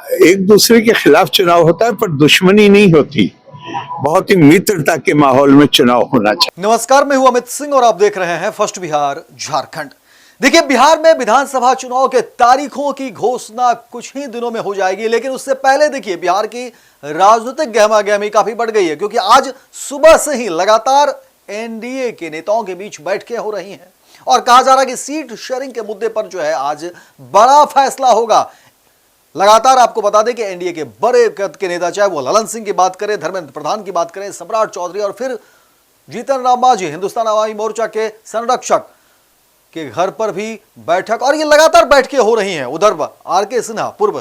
एक दूसरे के खिलाफ चुनाव होता है, पर दुश्मनी नहीं होती। बहुत ही मित्रता के माहौल में चुनाव होना चाहिए। नमस्कार, मैं हूं अमित सिंह और आप देख रहे हैं फर्स्ट बिहार झारखंड। देखिए, बिहार में विधानसभा चुनाव के तारीखों की घोषणा कुछ ही दिनों में हो जाएगी, लेकिन उससे पहले देखिए बिहार की राजनीतिक गहमागहमी काफी बढ़ गई है, क्योंकि आज सुबह से ही लगातार एनडीए के नेताओं के बीच बैठकें हो रही हैं और कहा जा रहा है कि सीट शेयरिंग के मुद्दे पर जो है आज बड़ा फैसला होगा। लगातार आपको बता दें कि एनडीए के बड़े कद के नेता, चाहे वो ललन सिंह की बात करें, धर्मेंद्र प्रधान की बात करें, सम्राट चौधरी और फिर जीतन राम मांझी, हिंदुस्तान अवामी मोर्चा के संरक्षक के घर पर भी बैठक, और ये लगातार बैठकें हो रही हैं। उधर आरके सिन्हा, पूर्व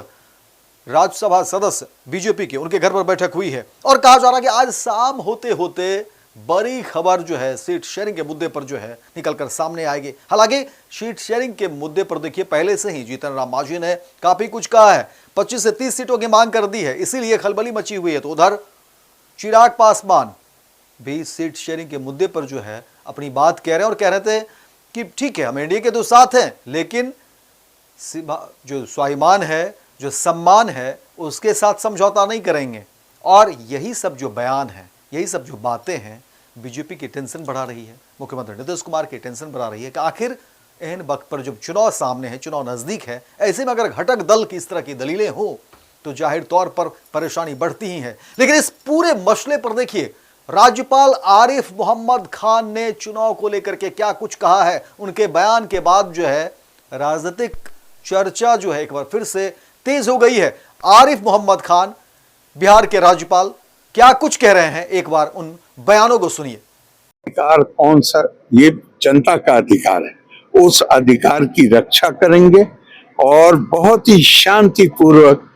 राज्यसभा सदस्य बीजेपी के, उनके घर पर बैठक हुई है और कहा जा रहा है कि आज शाम होते होते बड़ी खबर जो है सीट शेयरिंग के मुद्दे पर जो है निकलकर सामने आएगी। हालांकि सीट शेयरिंग के मुद्दे पर देखिए पहले से ही जीतन राम मांझी ने काफी कुछ कहा है, 25 से 30 सीटों की मांग कर दी है, इसीलिए खलबली मची हुई है। तो उधर चिराग पासवान भी सीट शेयरिंग के मुद्दे पर जो है अपनी बात कह रहे हैं और कह रहे थे कि ठीक है, हम एनडीए के तो साथ हैं, लेकिन जो स्वाभिमान है, जो सम्मान है, उसके साथ समझौता नहीं करेंगे। और यही सब जो बयान है, यही सब जो बातें हैं, बीजेपी की टेंशन बढ़ा रही है, मुख्यमंत्री नीतीश कुमार की टेंशन बढ़ा रही है कि आखिर एहन वक्त पर जब चुनाव सामने है, चुनाव नजदीक है, ऐसे में अगर घटक दल की इस तरह की दलीलें हो तो जाहिर तौर पर परेशानी बढ़ती ही है। लेकिन इस पूरे मसले पर देखिए राज्यपाल आरिफ मोहम्मद खान ने चुनाव को लेकर के क्या कुछ कहा है। उनके बयान के बाद जो है राजनीतिक चर्चा जो है एक बार फिर से तेज हो गई है। आरिफ मोहम्मद खान बिहार के राज्यपाल क्या कुछ कह रहे हैं, एक बार उन बयानों को सुनिए। अधिकार कौन सा? ये जनता का अधिकार है, उस अधिकार की रक्षा करेंगे और बहुत ही शांतिपूर्वक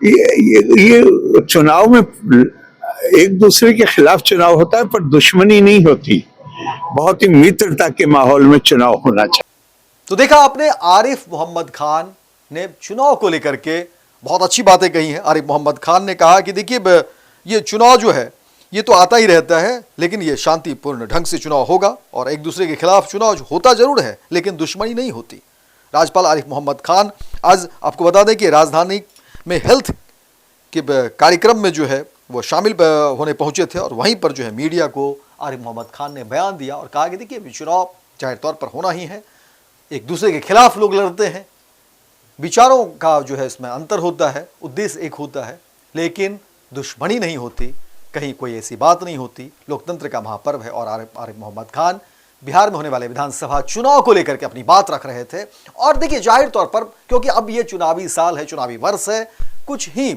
ये चुनाव में एक दूसरे के खिलाफ चुनाव होता है, पर दुश्मनी नहीं होती। बहुत ही मित्रता के माहौल में चुनाव होना चाहिए। तो देखा आपने, आरिफ मोहम्मद खान ने चुनाव को लेकर के बहुत अच्छी बातें कही हैं। आरिफ मोहम्मद खान ने कहा कि देखिए ये चुनाव जो है ये तो आता ही रहता है, लेकिन ये शांतिपूर्ण ढंग से चुनाव होगा और एक दूसरे के खिलाफ चुनाव होता जरूर है, लेकिन दुश्मनी नहीं होती। राज्यपाल आरिफ मोहम्मद खान आज आपको बता दें कि राजधानी में हेल्थ के कार्यक्रम में जो है वो शामिल होने पहुंचे थे और वहीं पर जो है मीडिया को आरिफ मोहम्मद खान ने बयान दिया और कहा कि देखिए चुनाव जाहिर तौर पर होना ही है, एक दूसरे के खिलाफ लोग लड़ते हैं, विचारों का जो है इसमें अंतर होता है, उद्देश्य एक होता है, लेकिन दुश्मनी नहीं होती, कहीं कोई ऐसी बात नहीं होती। लोकतंत्र का महापर्व है। और आरिफ मोहम्मद खान बिहार में होने वाले विधानसभा चुनाव को लेकर के अपनी बात रख रहे थे। और देखिए जाहिर तौर पर क्योंकि अब ये चुनावी साल है, चुनावी वर्ष है, कुछ ही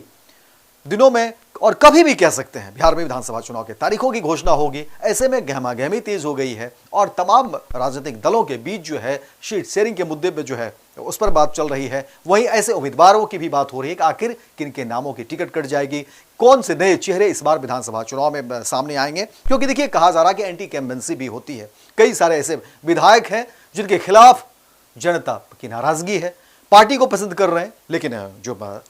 दिनों में और कभी भी कह सकते हैं बिहार में विधानसभा चुनाव के तारीखों की घोषणा होगी। ऐसे में गहमागहमी तेज हो गई है और तमाम राजनीतिक दलों के बीच जो है सीट शेयरिंग के मुद्दे पे जो है उस पर बात चल रही है। वहीं ऐसे उम्मीदवारों की भी बात हो रही है कि आखिर किन के नामों की टिकट कट जाएगी, कौन से नए चेहरे इस बार विधानसभा चुनाव में सामने आएंगे। क्योंकि देखिए कहा जा रहा है कि एंटी कैम्पेंसी भी होती है, कई सारे ऐसे विधायक हैं जिनके खिलाफ जनता की नाराजगी है, पार्टी को पसंद कर रहे हैं, लेकिन जो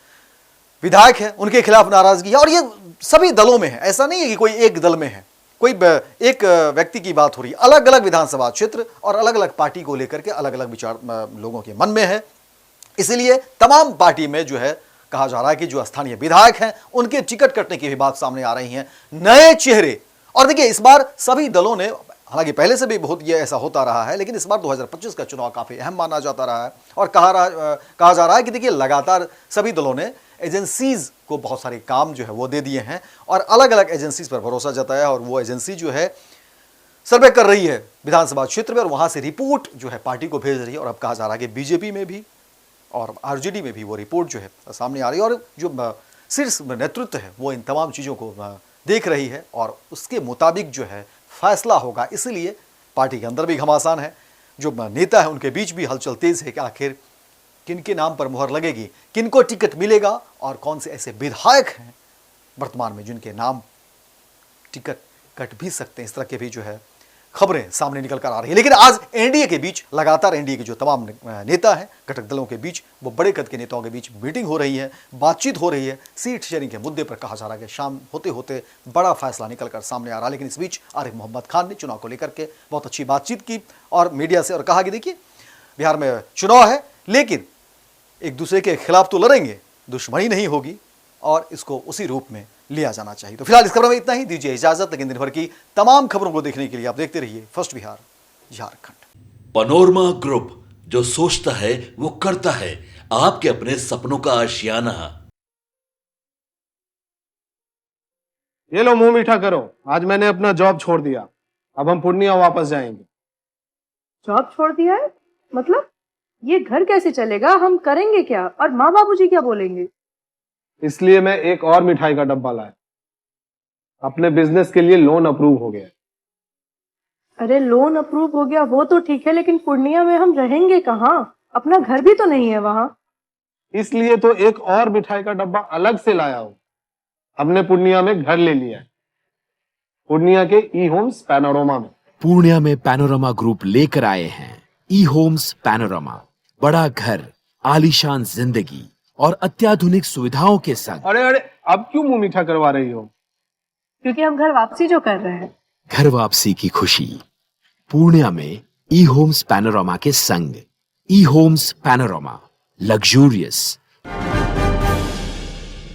विधायक हैं उनके खिलाफ नाराजगी है। और ये सभी दलों में है, ऐसा नहीं है कि कोई एक दल में है, कोई एक व्यक्ति की बात हो रही है। अलग अलग विधानसभा क्षेत्र और अलग अलग पार्टी को लेकर के अलग अलग विचार लोगों के मन में है। इसीलिए तमाम पार्टी में जो है कहा जा रहा है कि जो स्थानीय विधायक हैं उनके टिकट कटने की भी बात सामने आ रही है, नए चेहरे। और देखिए इस बार सभी दलों ने, हालांकि पहले से भी बहुत ये ऐसा होता रहा है, लेकिन इस बार 2025 का चुनाव काफी अहम माना जाता रहा है। और कहा जा रहा है कि देखिए लगातार सभी दलों ने एजेंसीज को बहुत सारे काम जो है वो दे दिए हैं और अलग अलग एजेंसीज पर भरोसा जताया और वो एजेंसी जो है सर्वे कर रही है विधानसभा क्षेत्र में और वहां से रिपोर्ट जो है पार्टी को भेज रही है। और अब कहा जा रहा है कि बीजेपी में भी और आरजेडी में भी वो रिपोर्ट जो है सामने आ रही है और जो शीर्ष नेतृत्व है वो इन तमाम चीज़ों को देख रही है और उसके मुताबिक जो है फैसला होगा। इसलिए पार्टी के अंदर भी घमासान है, जो नेता है उनके बीच भी हलचल तेज है कि आखिर किन के नाम पर मुहर लगेगी, किन को टिकट मिलेगा और कौन से ऐसे विधायक हैं वर्तमान में जिनके नाम टिकट कट भी सकते हैं। इस तरह के भी जो है खबरें सामने निकल कर आ रही है। लेकिन आज एनडीए के बीच लगातार एनडीए के जो तमाम नेता हैं, घटक दलों के बीच, वो बड़े कद के नेताओं के बीच मीटिंग हो रही है, बातचीत हो रही है। सीट शेयरिंग के मुद्दे पर कहा जा रहा है कि शाम होते होते बड़ा फैसला निकल कर सामने आ रहा है। लेकिन इस बीच आरिफ मोहम्मद खान ने चुनाव को लेकर के बहुत अच्छी बातचीत की और मीडिया से, और कहा कि देखिए बिहार में चुनाव है लेकिन एक दूसरे के खिलाफ तो लड़ेंगे, दुश्मनी नहीं होगी और इसको उसी रूप में लिया जाना चाहिए। तो फिलहाल इस खबर में इतना ही, दीजिए इजाजत, लेकिन दिन भर की तमाम खबरों को देखने के लिए आप देखते रहिए first Bihar Jharkhand. Panorama group, जो सोचता है वो करता है, आपके अपने सपनों का आशियाना। ये लो मुंह मीठा करो, आज मैंने अपना जॉब छोड़ दिया, अब हम पूर्णिया वापस जाएंगे। जॉब छोड़ दिया है? मतलब ये घर कैसे चलेगा? हम करेंगे क्या? और माँ बाबूजी क्या बोलेंगे? इसलिए मैं एक और मिठाई का डब्बा लाया, अपने बिजनेस के लिए लोन अप्रूव हो गया। अरे लोन अप्रूव हो गया वो तो ठीक है, लेकिन पूर्णिया में हम रहेंगे कहाँ? अपना घर भी तो नहीं है वहाँ। इसलिए तो एक और मिठाई का डब्बा अलग से लाया हूं। हमने पूर्णिया में घर ले लिया है, पूर्णिया के ई होम्स पैनोरमा में। पूर्णिया में पैनोरमा ग्रुप लेकर आए हैं ई होम्स पैनोरमा, बड़ा घर, आलीशान जिंदगी और अत्याधुनिक सुविधाओं के संग। अरे अरे, अब क्यों मुंह मीठा करवा रही हो? क्योंकि हम घर वापसी जो कर रहे हैं। घर वापसी की खुशी पूर्णिया में ई होम्स पैनोरमा के संग। ई होम्स पैनोरमा, लग्जूरियस,